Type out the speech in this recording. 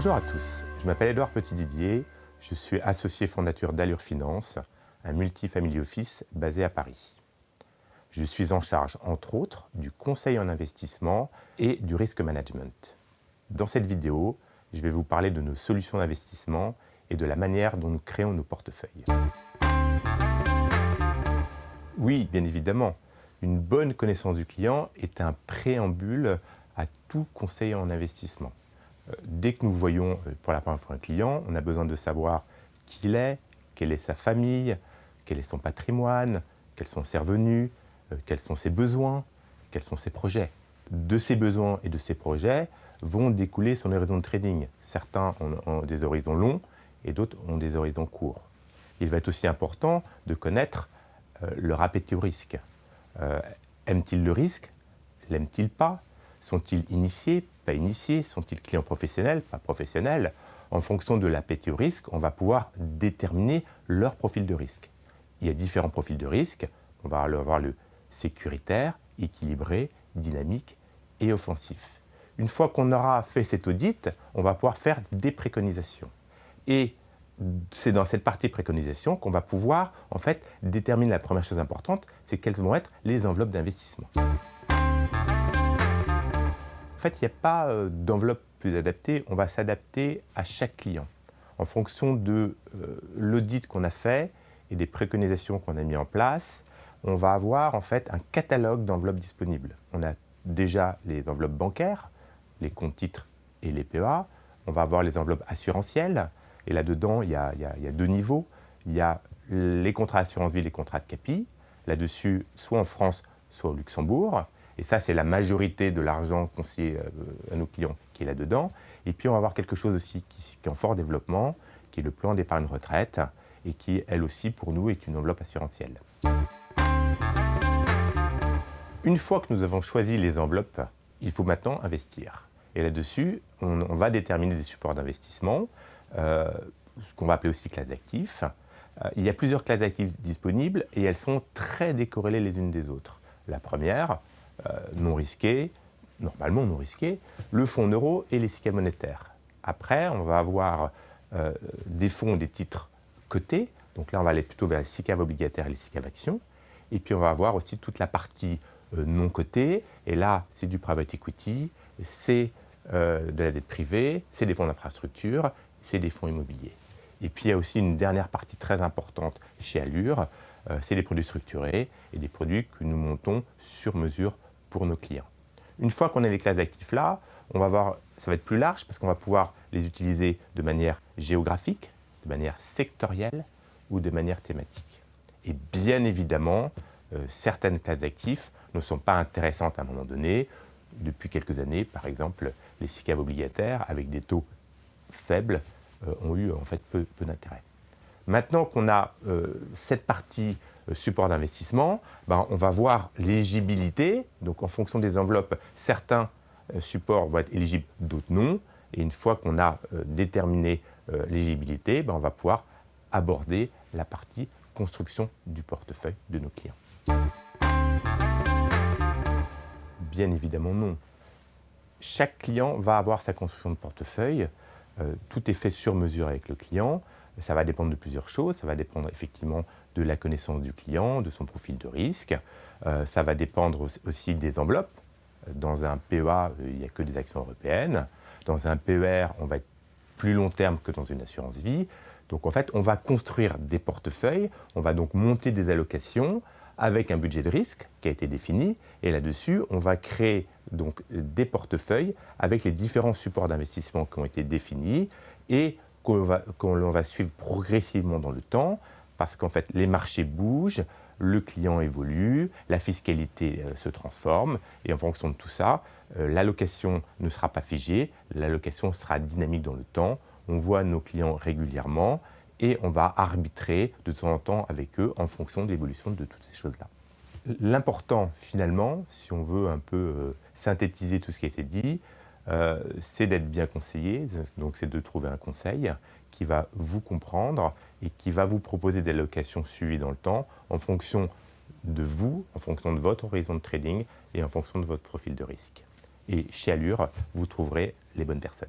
Bonjour à tous, je m'appelle Édouard Petit-Didier, je suis associé fondateur d'Allure Finance, un multifamily office basé à Paris. Je suis en charge, entre autres, du conseil en investissement et du risk management. Dans cette vidéo, je vais vous parler de nos solutions d'investissement et de la manière dont nous créons nos portefeuilles. Oui, bien évidemment, une bonne connaissance du client est un préambule à tout conseil en investissement. Dès que nous voyons pour la première fois un client, on a besoin de savoir qui il est, quelle est sa famille, quel est son patrimoine, quels sont ses revenus, quels sont ses besoins, quels sont ses projets. De ces besoins et de ces projets vont découler son horizon de trading. Certains ont des horizons longs et d'autres ont des horizons courts. Il va être aussi important de connaître leur appétit au risque. Aiment-ils le risque? L'aiment-ils pas? Sont-ils initiés, pas initiés? Sont-ils clients professionnels, pas professionnels? En fonction de l'appétit au risque, on va pouvoir déterminer leur profil de risque. Il y a différents profils de risque. On va avoir le sécuritaire, équilibré, dynamique et offensif. Une fois qu'on aura fait cet audit, on va pouvoir faire des préconisations. Et c'est dans cette partie préconisation qu'on va pouvoir en fait déterminer la première chose importante, c'est quelles vont être les enveloppes d'investissement. En fait, il n'y a pas d'enveloppe plus adaptée, on va s'adapter à chaque client. En fonction de l'audit qu'on a fait et des préconisations qu'on a mis en place, on va avoir en fait un catalogue d'enveloppes disponibles. On a déjà les enveloppes bancaires, les comptes titres et les PEA. On va avoir les enveloppes assurantielles. Et là-dedans, il y a deux niveaux. Il y a les contrats assurance vie, les contrats de capi. Là-dessus, soit en France, soit au Luxembourg. Et ça, c'est la majorité de l'argent confié à nos clients qui est là-dedans. Et puis, on va avoir quelque chose aussi qui est en fort développement, qui est le plan d'épargne retraite, et qui, elle aussi, pour nous, est une enveloppe assurantielle. Une fois que nous avons choisi les enveloppes, il faut maintenant investir. Et là-dessus, on va déterminer des supports d'investissement, ce qu'on va appeler aussi classes d'actifs. Il y a plusieurs classes d'actifs disponibles et elles sont très décorrélées les unes des autres. La première, non risquée, normalement non risquée, le fonds en euros et les SICAV monétaires. Après, on va avoir des fonds, des titres cotés. Donc là, on va aller plutôt vers les SICAV obligataires et les SICAV actions. Et puis, on va avoir aussi toute la partie non cotée. Et là, c'est du private equity, c'est de la dette privée, c'est des fonds d'infrastructure, c'est des fonds immobiliers. Et puis, il y a aussi une dernière partie très importante chez Allure, c'est des produits structurés et des produits que nous montons sur mesure pour nos clients. Une fois qu'on a les classes d'actifs là, on va voir, ça va être plus large parce qu'on va pouvoir les utiliser de manière géographique, de manière sectorielle ou de manière thématique. Et bien évidemment, certaines classes d'actifs ne sont pas intéressantes à un moment donné. Depuis quelques années, par exemple, les SICAV obligataires avec des taux faibles ont eu en fait peu d'intérêt. Maintenant qu'on a cette partie support d'investissement, on va voir l'éligibilité. Donc en fonction des enveloppes, certains supports vont être éligibles, d'autres non. Et une fois qu'on a déterminé l'éligibilité, on va pouvoir aborder la partie construction du portefeuille de nos clients. Bien évidemment non. Chaque client va avoir sa construction de portefeuille. Tout est fait sur mesure avec le client. Ça va dépendre de plusieurs choses. Ça va dépendre effectivement de la connaissance du client, de son profil de risque. Ça va dépendre aussi des enveloppes. Dans un PEA, il n'y a que des actions européennes. Dans un PER, on va être plus long terme que dans une assurance vie. Donc en fait, on va construire des portefeuilles. On va donc monter des allocations avec un budget de risque qui a été défini. Et là-dessus, on va créer donc des portefeuilles avec les différents supports d'investissement qui ont été définis et qu'on va suivre progressivement dans le temps parce qu'en fait, les marchés bougent, le client évolue, la fiscalité se transforme et en fonction de tout ça, l'allocation ne sera pas figée, l'allocation sera dynamique dans le temps. On voit nos clients régulièrement et on va arbitrer de temps en temps avec eux en fonction de l'évolution de toutes ces choses-là. L'important, finalement, si on veut un peu synthétiser tout ce qui a été dit, c'est d'être bien conseillé, donc c'est de trouver un conseil qui va vous comprendre et qui va vous proposer des allocations suivies dans le temps en fonction de vous, en fonction de votre horizon de trading et en fonction de votre profil de risque. Et chez Allure, vous trouverez les bonnes personnes.